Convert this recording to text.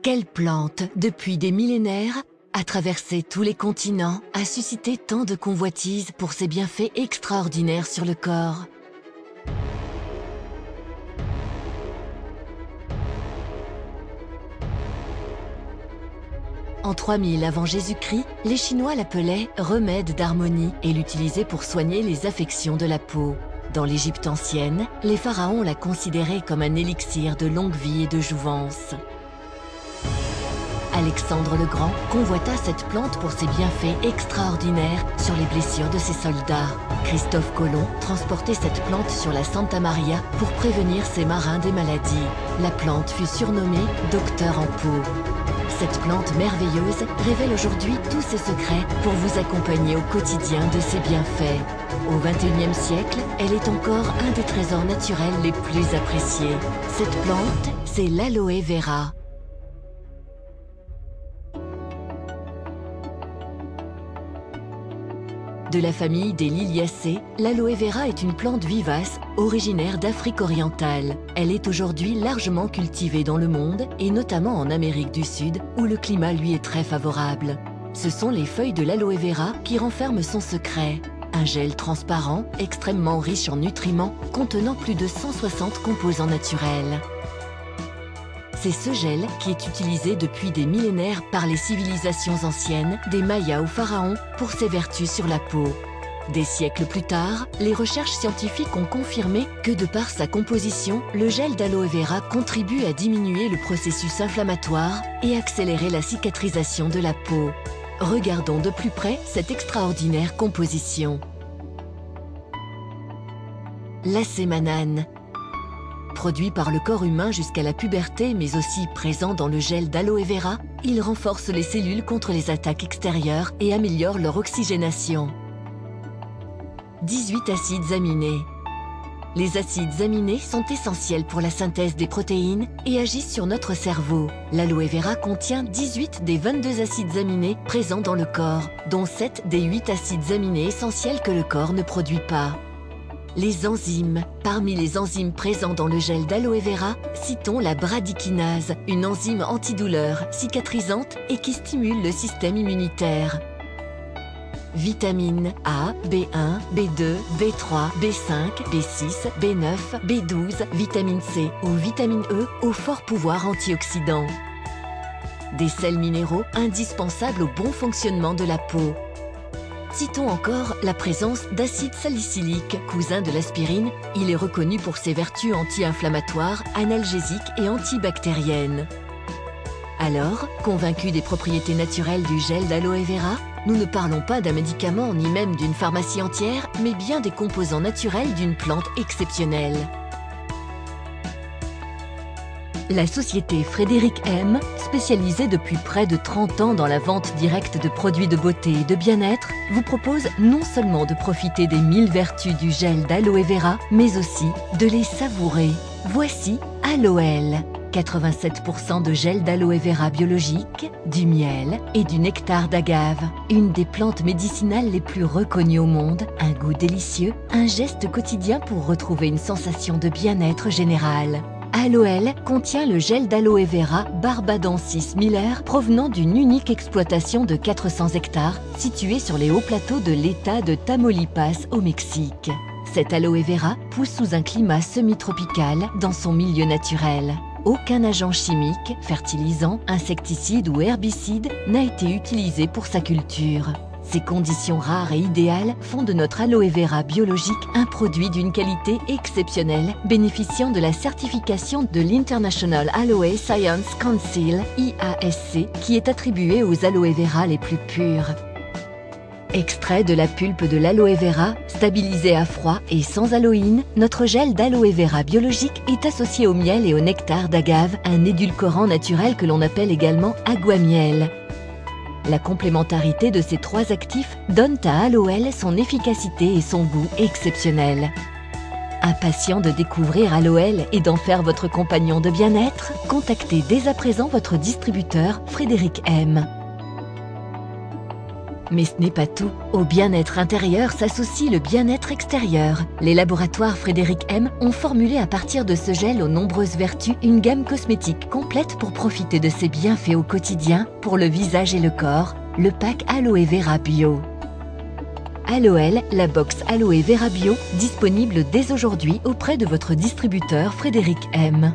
Quelle plante, depuis des millénaires, a traversé tous les continents, a suscité tant de convoitises pour ses bienfaits extraordinaires sur le corps. En 3000 avant Jésus-Christ, les Chinois l'appelaient remède d'harmonie et l'utilisaient pour soigner les affections de la peau. Dans l'Égypte ancienne, les pharaons la considéraient comme un élixir de longue vie et de jouvence. Alexandre le Grand convoita cette plante pour ses bienfaits extraordinaires sur les blessures de ses soldats. Christophe Colomb transportait cette plante sur la Santa Maria pour prévenir ses marins des maladies. La plante fut surnommée docteur en peau. Cette plante merveilleuse révèle aujourd'hui tous ses secrets pour vous accompagner au quotidien de ses bienfaits. Au XXIe siècle, elle est encore un des trésors naturels les plus appréciés. Cette plante, c'est l'aloe vera. De la famille des Liliacées, l'aloe vera est une plante vivace originaire d'Afrique orientale. Elle est aujourd'hui largement cultivée dans le monde et notamment en Amérique du Sud où le climat lui est très favorable. Ce sont les feuilles de l'aloe vera qui renferment son secret. Un gel transparent, extrêmement riche en nutriments, contenant plus de 160 composants naturels. C'est ce gel qui est utilisé depuis des millénaires par les civilisations anciennes, des Mayas aux pharaons, pour ses vertus sur la peau. Des siècles plus tard, les recherches scientifiques ont confirmé que de par sa composition, le gel d'aloe vera contribue à diminuer le processus inflammatoire et accélérer la cicatrisation de la peau. Regardons de plus près cette extraordinaire composition. L'acémanane. Produit par le corps humain jusqu'à la puberté, mais aussi présent dans le gel d'aloe vera, il renforce les cellules contre les attaques extérieures et améliore leur oxygénation. 18 acides aminés. Les acides aminés sont essentiels pour la synthèse des protéines et agissent sur notre cerveau. L'aloe vera contient 18 des 22 acides aminés présents dans le corps, dont 7 des 8 acides aminés essentiels que le corps ne produit pas. Les enzymes. Parmi les enzymes présents dans le gel d'aloe vera, citons la bradykinase, une enzyme antidouleur, cicatrisante et qui stimule le système immunitaire. Vitamines A, B1, B2, B3, B5, B6, B9, B12, vitamine C ou vitamine E au fort pouvoir antioxydant. Des sels minéraux indispensables au bon fonctionnement de la peau. Citons encore la présence d'acide salicylique, cousin de l'aspirine. Il est reconnu pour ses vertus anti-inflammatoires, analgésiques et antibactériennes. Alors, convaincus des propriétés naturelles du gel d'aloe vera, nous ne parlons pas d'un médicament ni même d'une pharmacie entière, mais bien des composants naturels d'une plante exceptionnelle. La société Frédéric M, spécialisée depuis près de 30 ans dans la vente directe de produits de beauté et de bien-être, vous propose non seulement de profiter des 1000 vertus du gel d'aloe vera, mais aussi de les savourer. Voici Aloël. 87% de gel d'aloe vera biologique, du miel et du nectar d'agave. Une des plantes médicinales les plus reconnues au monde, un goût délicieux, un geste quotidien pour retrouver une sensation de bien-être général. Aloël contient le gel d'aloe vera Barbadensis Miller provenant d'une unique exploitation de 400 hectares située sur les hauts plateaux de l'État de Tamaulipas au Mexique. Cet aloe vera pousse sous un climat semi-tropical dans son milieu naturel. Aucun agent chimique, fertilisant, insecticide ou herbicide n'a été utilisé pour sa culture. Ces conditions rares et idéales font de notre aloe vera biologique un produit d'une qualité exceptionnelle, bénéficiant de la certification de l'International Aloe Science Council, IASC, qui est attribuée aux aloe vera les plus purs. Extrait de la pulpe de l'aloe vera, stabilisé à froid et sans aloïne, notre gel d'aloe vera biologique est associé au miel et au nectar d'agave, un édulcorant naturel que l'on appelle également aguamiel. La complémentarité de ces trois actifs donne à Aloël son efficacité et son goût exceptionnels. Impatient de découvrir Aloël et d'en faire votre compagnon de bien-être, contactez dès à présent votre distributeur Frédéric M. Mais ce n'est pas tout. Au bien-être intérieur s'associe le bien-être extérieur. Les laboratoires Frédéric M ont formulé à partir de ce gel aux nombreuses vertus une gamme cosmétique complète pour profiter de ses bienfaits au quotidien pour le visage et le corps, le pack Aloe Vera Bio. Aloel, la box Aloe Vera Bio, disponible dès aujourd'hui auprès de votre distributeur Frédéric M.